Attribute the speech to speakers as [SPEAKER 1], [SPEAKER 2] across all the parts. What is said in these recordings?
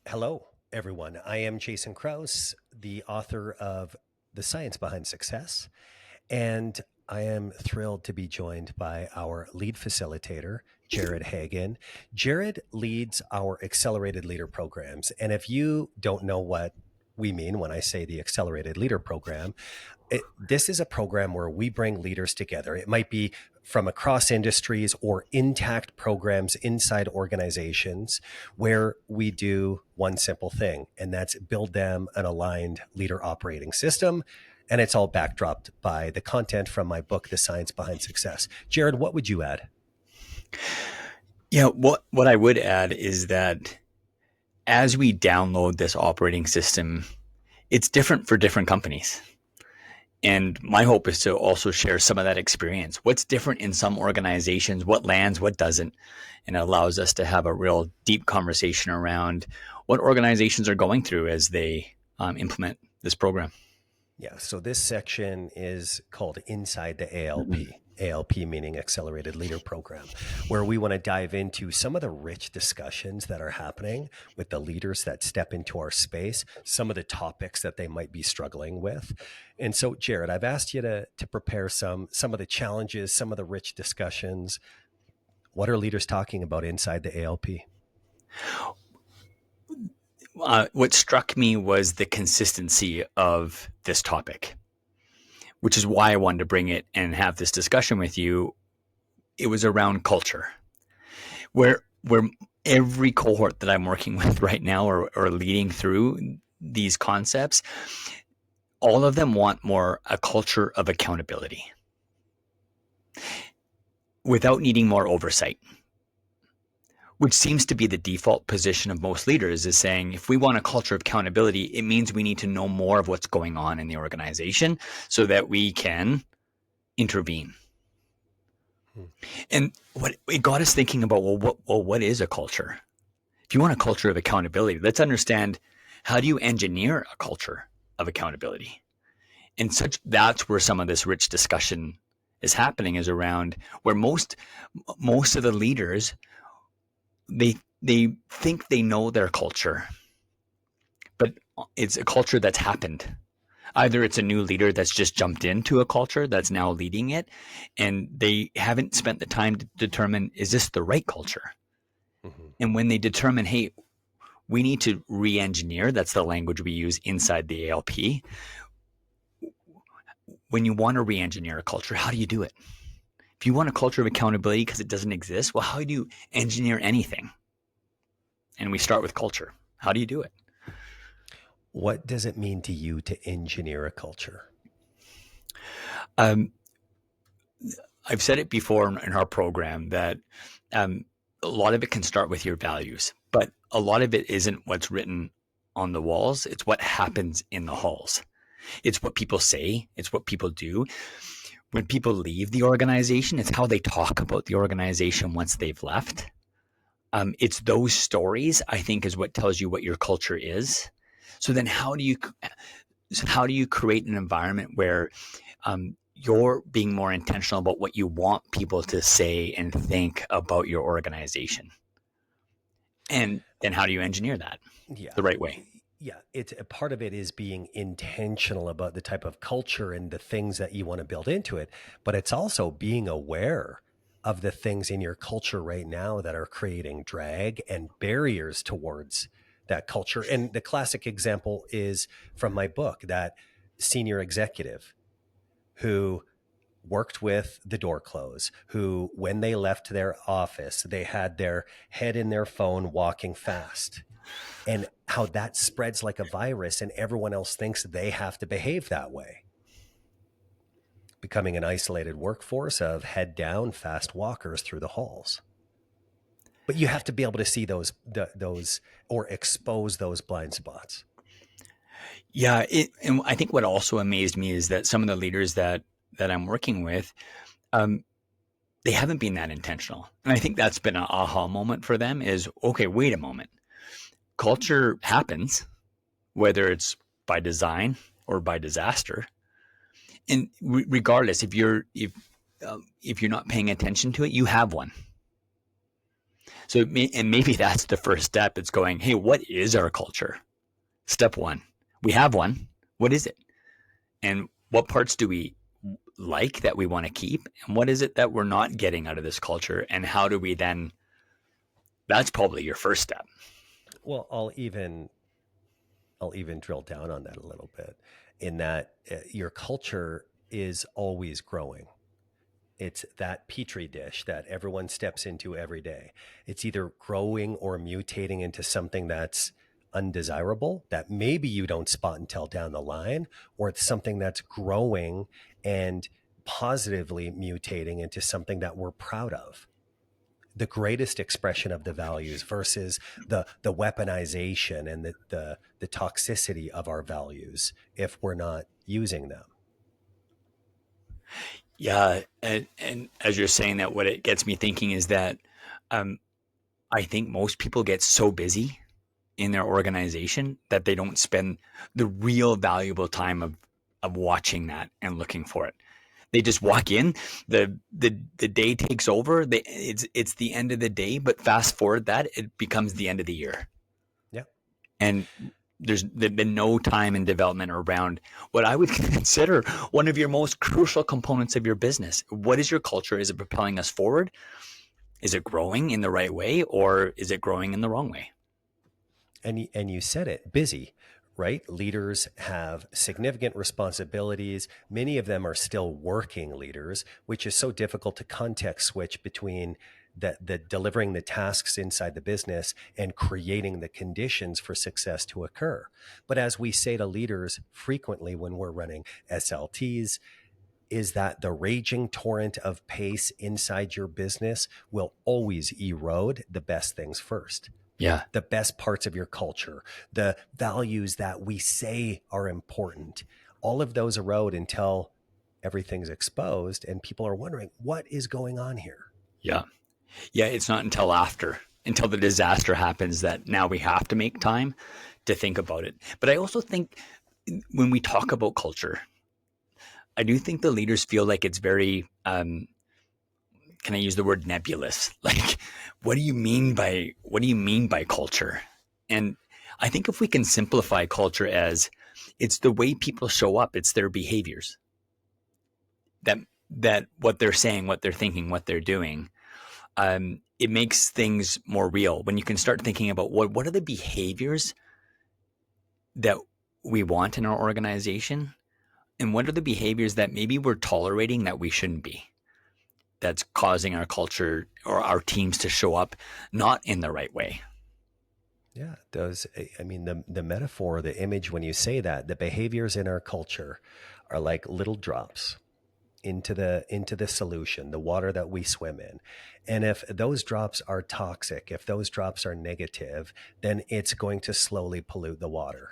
[SPEAKER 1] Hello, everyone. I am Jayson Krause, the author of The Science Behind Success, and I am thrilled to be joined by our lead facilitator, Jared Hagen. Jared leads our accelerated leader programs. And if you don't know what we mean when I say the accelerated leader program, this is a program where we bring leaders together. It might be from across industries or intact programs inside organizations where we do one simple thing, and that's build them an aligned leader operating system. And it's all backdropped by the content from my book, The Science Behind Success. Jared, what would you add?
[SPEAKER 2] Yeah, what I would add is that as we download this operating system, it's different for different companies. And my hope is to also share some of that experience. What's different in some organizations, what lands, what doesn't. And it allows us to have a real deep conversation around what organizations are going through as they implement this program.
[SPEAKER 1] Yeah, so this section is called Inside the ALP. ALP meaning Accelerated Leader Program, where we want to dive into some of the rich discussions that are happening with the leaders that step into our space, some of the topics that they might be struggling with. And so, Jared, I've asked you to prepare some of the challenges, some of the rich discussions. What are leaders talking about inside the ALP?
[SPEAKER 2] What struck me was the consistency of this topic, which is why I wanted to bring it and have this discussion with you. It was around culture, where every cohort that I'm working with right now or leading through these concepts, all of them want more a culture of accountability without needing more oversight, which seems to be the default position of most leaders is saying, if we want a culture of accountability, it means we need to know more of what's going on in the organization so that we can intervene.
[SPEAKER 1] Hmm.
[SPEAKER 2] And what it got us thinking about, what is a culture? If you want a culture of accountability, let's understand, how do you engineer a culture of accountability? And that's where some of this rich discussion is happening, is around where most of the leaders, they think they know their culture, but it's a culture that's happened. Either it's a new leader that's just jumped into a culture that's now leading it, and they haven't spent the time to determine, is this the right culture?
[SPEAKER 1] Mhm.
[SPEAKER 2] And when they determine, hey, we need to re-engineer, that's the language we use inside the ALP. When you want to re-engineer a culture, how do you do it? If you want a culture of accountability because it doesn't exist, well, how do you engineer anything? And we start with culture. How do you do it?
[SPEAKER 1] What does it mean to you to engineer a culture?
[SPEAKER 2] Um, I've said it before in our program that um, a lot of it can start with your values, but a lot of it isn't what's written on the walls. It's what happens in the halls. It's what people say. It's what people do. When people leave the organization, it's how they talk about the organization once they've left. It's those stories, I think, is what tells you what your culture is. So then how do you create an environment where you're being more intentional about what you want people to say and think about your organization? And then how do you engineer that
[SPEAKER 1] Yeah.
[SPEAKER 2] the right way?
[SPEAKER 1] Yeah. It's a part of it is being intentional about the type of culture and the things that you want to build into it. But it's also being aware of the things in your culture right now that are creating drag and barriers towards that culture. And the classic example is from my book, that senior executive who worked with the door closed, who, when they left their office, they had their head in their phone walking fast, and how that spreads like a virus and everyone else thinks they have to behave that way, becoming an isolated workforce of head down fast walkers through the halls. But you have to be able to see those or expose those blind spots.
[SPEAKER 2] Yeah, and I think what also amazed me is that some of the leaders that I'm working with, um, they haven't been that intentional, and I think that's been an aha moment for them. Is, okay, wait a moment, culture happens, whether it's by design or by disaster, and regardless, if you're not paying attention to it, you have one. So and maybe that's the first step. It's going, hey, what is our culture? Step one, we have one. What is it? And what parts do we like that we want to keep? And what is it that we're not getting out of this culture? And how do we then, that's probably your first step.
[SPEAKER 1] Well, I'll even drill down on that a little bit in that your culture is always growing. It's that petri dish that everyone steps into every day. It's either growing or mutating into something that's undesirable that maybe you don't spot until down the line, or it's something that's growing and positively mutating into something that we're proud of. The greatest expression of the values versus the weaponization and the toxicity of our values if we're not using them.
[SPEAKER 2] Yeah. And as you're saying that, what it gets me thinking is that um, I think most people get so busy in their organization that they don't spend the real valuable time of watching that and looking for it. They just walk in, the day takes over. It's the end of the day, but fast forward that, it becomes the end of the year.
[SPEAKER 1] Yeah.
[SPEAKER 2] And there's been no time in development around what I would consider one of your most crucial components of your business. What is your culture? Is it propelling us forward? Is it growing in the right way, or is it growing in the wrong way?
[SPEAKER 1] And you said it, busy, right? Leaders have significant responsibilities. Many of them are still working leaders, which is so difficult to context switch between the delivering the tasks inside the business and creating the conditions for success to occur. But as we say to leaders frequently when we're running SLTs, is that the raging torrent of pace inside your business will always erode the best things first,
[SPEAKER 2] Yeah.
[SPEAKER 1] the best parts of your culture, the values that we say are important. All of those erode until everything's exposed and people are wondering what is going on here.
[SPEAKER 2] Yeah. Yeah. It's not until the disaster happens that now we have to make time to think about it. But I also think when we talk about culture, I do think the leaders feel like it's very, can I use the word nebulous? Like, what do you mean by culture? And I think if we can simplify culture as it's the way people show up, it's their behaviors that, that what they're saying, what they're thinking, what they're doing, it makes things more real when you can start thinking about what are the behaviors that we want in our organization, and what are the behaviors that maybe we're tolerating that we shouldn't be, that's causing our culture or our teams to show up not in the right way.
[SPEAKER 1] Yeah, those, I mean, the metaphor, the image when you say that, the behaviors in our culture are like little drops into the solution, the water that we swim in. And if those drops are toxic, if those drops are negative, then it's going to slowly pollute the water.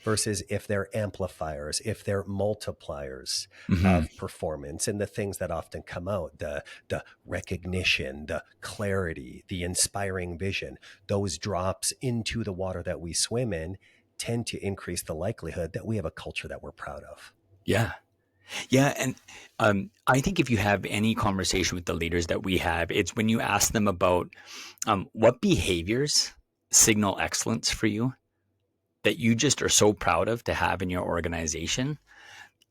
[SPEAKER 1] Versus if they're amplifiers, if they're multipliers
[SPEAKER 2] Mm-hmm.
[SPEAKER 1] of performance, and the things that often come out, the recognition, the clarity, the inspiring vision, those drops into the water that we swim in tend to increase the likelihood that we have a culture that we're proud of.
[SPEAKER 2] Yeah. Yeah. And I think if you have any conversation with the leaders that we have, it's when you ask them about what behaviors signal excellence for you that you just are so proud of to have in your organization.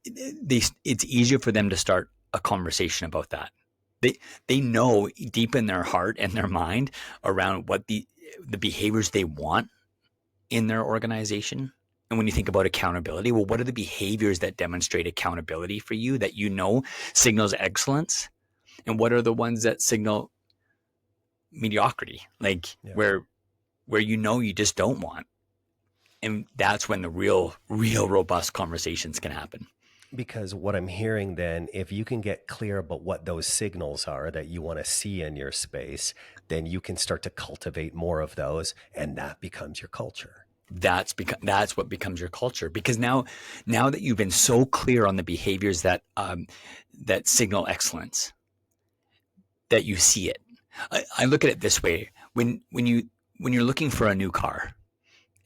[SPEAKER 2] It's easier for them to start a conversation about that. They know deep in their heart and their mind around what the behaviors they want in their organization. And when you think about accountability, well, what are the behaviors that demonstrate accountability for you that you know signals excellence? And what are the ones that signal mediocrity, like
[SPEAKER 1] Yeah.
[SPEAKER 2] where you know you just don't want? And that's when the real robust conversations can happen.
[SPEAKER 1] Because what I'm hearing then, if you can get clear about what those signals are that you want to see in your space, then you can start to cultivate more of those, and that becomes your culture.
[SPEAKER 2] That's what becomes your culture, because now that you've been so clear on the behaviors that that signal excellence, that you see it. I look at it this way: when you're looking for a new car,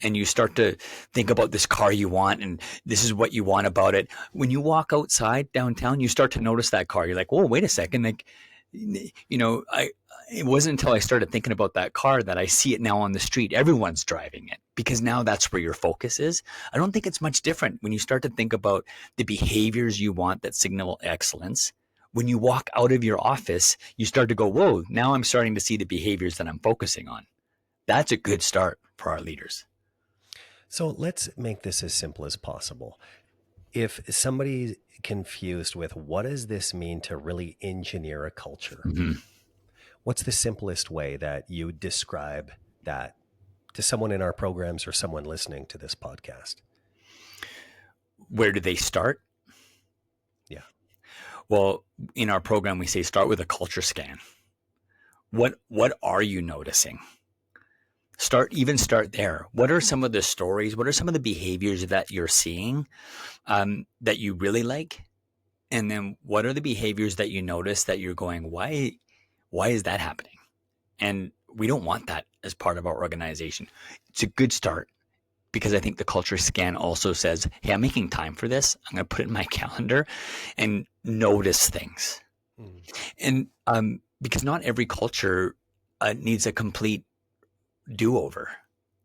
[SPEAKER 2] and you start to think about this car you want and this is what you want about it. When you walk outside downtown, you start to notice that car. You're like, "Whoa, wait a second. Like, you know, it wasn't until I started thinking about that car that I see it now on the street. Everyone's driving it because now that's where your focus is. I don't think it's much different when you start to think about the behaviors you want that signal excellence. When you walk out of your office, you start to go, whoa, now I'm starting to see the behaviors that I'm focusing on. That's a good start for our leaders.
[SPEAKER 1] So let's make this as simple as possible. If somebody's confused with what does this mean to really engineer a culture,
[SPEAKER 2] Mm-hmm.
[SPEAKER 1] what's the simplest way that you would describe that to someone in our programs or someone listening to this podcast?
[SPEAKER 2] Where do they start?
[SPEAKER 1] Yeah.
[SPEAKER 2] Well, in our program, we say start with a culture scan. What are you noticing? Start there. What are some of the stories? What are some of the behaviors that you're seeing that you really like? And then what are the behaviors that you notice that you're going, why is that happening? And we don't want that as part of our organization. It's a good start because I think the culture scan also says, hey, I'm making time for this. I'm going to put it in my calendar and notice things.
[SPEAKER 1] Mm.
[SPEAKER 2] And because not every culture needs a complete do-over.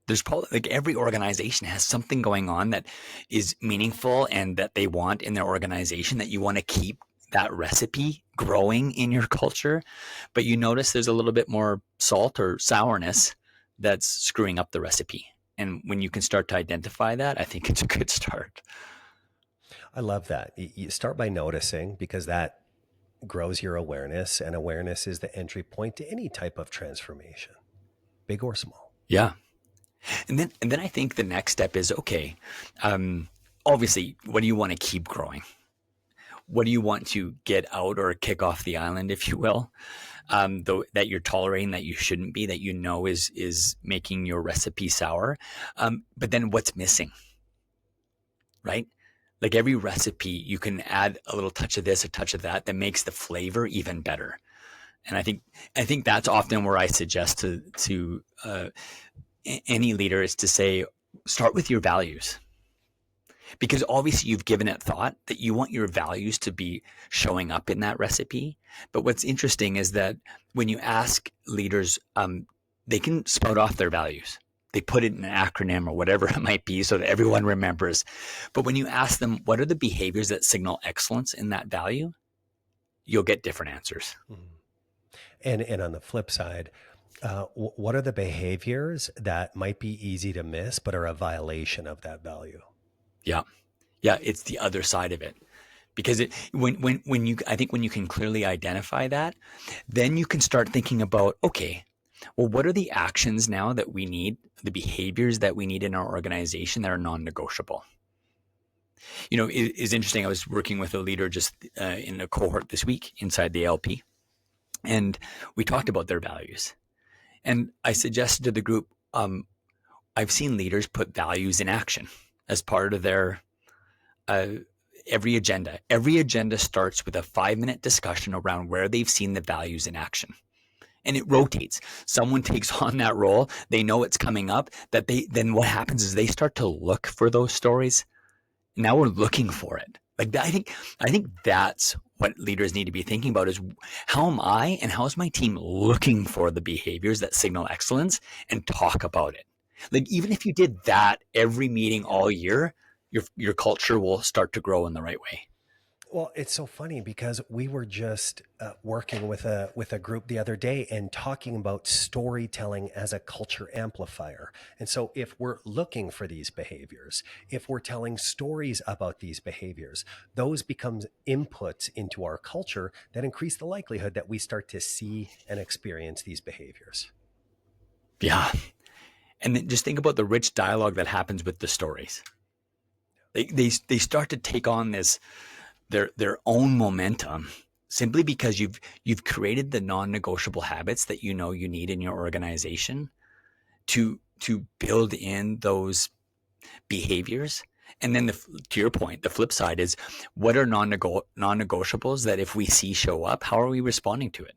[SPEAKER 2] There's probably like every organization has something going on that is meaningful and that they want in their organization that you want to keep that recipe growing in your culture. But you notice there's a little bit more salt or sourness that's screwing up the recipe. And when you can start to identify that, I think it's a good start.
[SPEAKER 1] I love that. You start by noticing because that grows your awareness, and awareness is the entry point to any type of transformation, big or small.
[SPEAKER 2] Yeah. And then I think the next step is okay. Obviously, what do you want to keep growing? What do you want to get out or kick off the island, if you will? Though that you're tolerating that you shouldn't be, that you know is making your recipe sour. But then what's missing, right? Like every recipe, you can add a little touch of this, a touch of that makes the flavor even better. And I think that's often where I suggest to any leader is to say, start with your values. Because obviously you've given it thought that you want your values to be showing up in that recipe. But what's interesting is that when you ask leaders, they can spout off their values. They put it in an acronym or whatever it might be so that everyone remembers. But when you ask them, what are the behaviors that signal excellence in that value? You'll get different answers.
[SPEAKER 1] Mm. And on the flip side, what are the behaviors that might be easy to miss but are a violation of that value?
[SPEAKER 2] Yeah. Yeah. It's the other side of it. Because I think when you can clearly identify that, then you can start thinking about, okay, well, what are the actions now that we need, the behaviors that we need in our organization that are non-negotiable? It's interesting. I was working with a leader just in a cohort this week inside the LP, and we talked about their values. And I suggested to the group, I've seen leaders put values in action as part of their every agenda. Every agenda starts with a 5-minute discussion around where they've seen the values in action. And it rotates. Someone takes on that role. They know it's coming up. Then what happens is they start to look for those stories. Now we're looking for it. Like I think that's what leaders need to be thinking about is how am I and how is my team looking for the behaviors that signal excellence and talk about it. Like even if you did that every meeting all year, your culture will start to grow in the right way.
[SPEAKER 1] Well, it's so funny because we were just working with a group the other day and talking about storytelling as a culture amplifier. And so if we're looking for these behaviors, if we're telling stories about these behaviors, those become inputs into our culture that increase the likelihood that we start to see and experience these behaviors.
[SPEAKER 2] Yeah. And then just think about the rich dialogue that happens with the stories. They start to take on this their own momentum simply because you've created the non-negotiable habits that you know you need in your organization to build in those behaviors. And then to your point, the flip side is what are non-negotiables that if we see show up, how are we responding to it?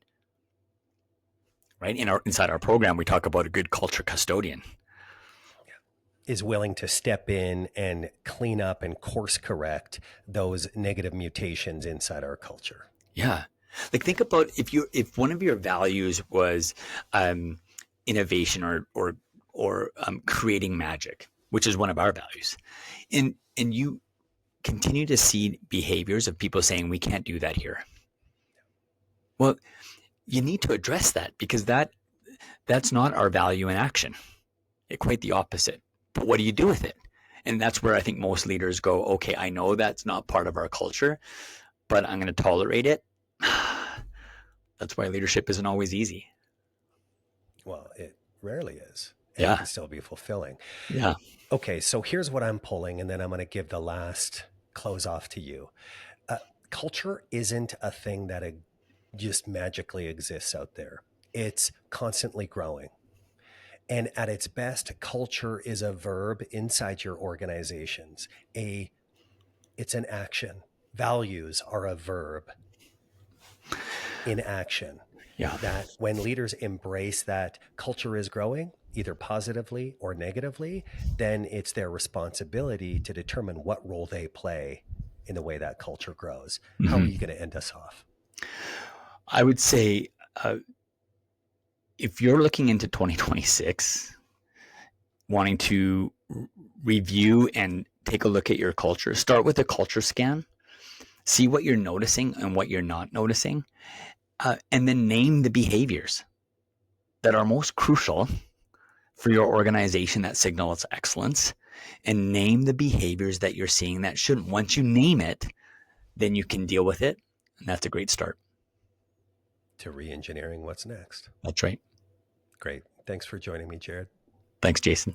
[SPEAKER 2] Right? Inside our program, we talk about a good culture custodian.
[SPEAKER 1] Is willing to step in and clean up and course correct those negative mutations inside our culture.
[SPEAKER 2] Yeah. Like think about if one of your values was innovation or creating magic, which is one of our values, and you continue to see behaviors of people saying we can't do that here. Well, you need to address that because that's not our value in action. Quite the opposite. But what do you do with it? And that's where I think most leaders go, okay, I know that's not part of our culture, but I'm going to tolerate it. That's why leadership isn't always easy.
[SPEAKER 1] Well, it rarely is, and it
[SPEAKER 2] Yeah.
[SPEAKER 1] can still be fulfilling.
[SPEAKER 2] Yeah.
[SPEAKER 1] Okay, so here's what I'm pulling, and then I'm going to give the last close off to you. Uh, Culture isn't a thing that just magically exists out there. It's constantly growing. And at its best, culture is a verb inside your organizations. It's an action. Values are a verb in action.
[SPEAKER 2] Yeah.
[SPEAKER 1] That when leaders embrace that culture is growing, either positively or negatively, then it's their responsibility to determine what role they play in the way that culture grows. How are
[SPEAKER 2] Mm-hmm.
[SPEAKER 1] you going to end us off?
[SPEAKER 2] I would say uh, if you're looking into 2026, wanting to review and take a look at your culture, start with a culture scan, see what you're noticing and what you're not noticing, and then name the behaviors that are most crucial for your organization that signal its excellence, and name the behaviors that you're seeing that shouldn't. Once you name it, then you can deal with it. And that's a great start.
[SPEAKER 1] To re-engineering what's next.
[SPEAKER 2] That's right.
[SPEAKER 1] Great. Thanks for joining me, Jared.
[SPEAKER 2] Thanks, Jason.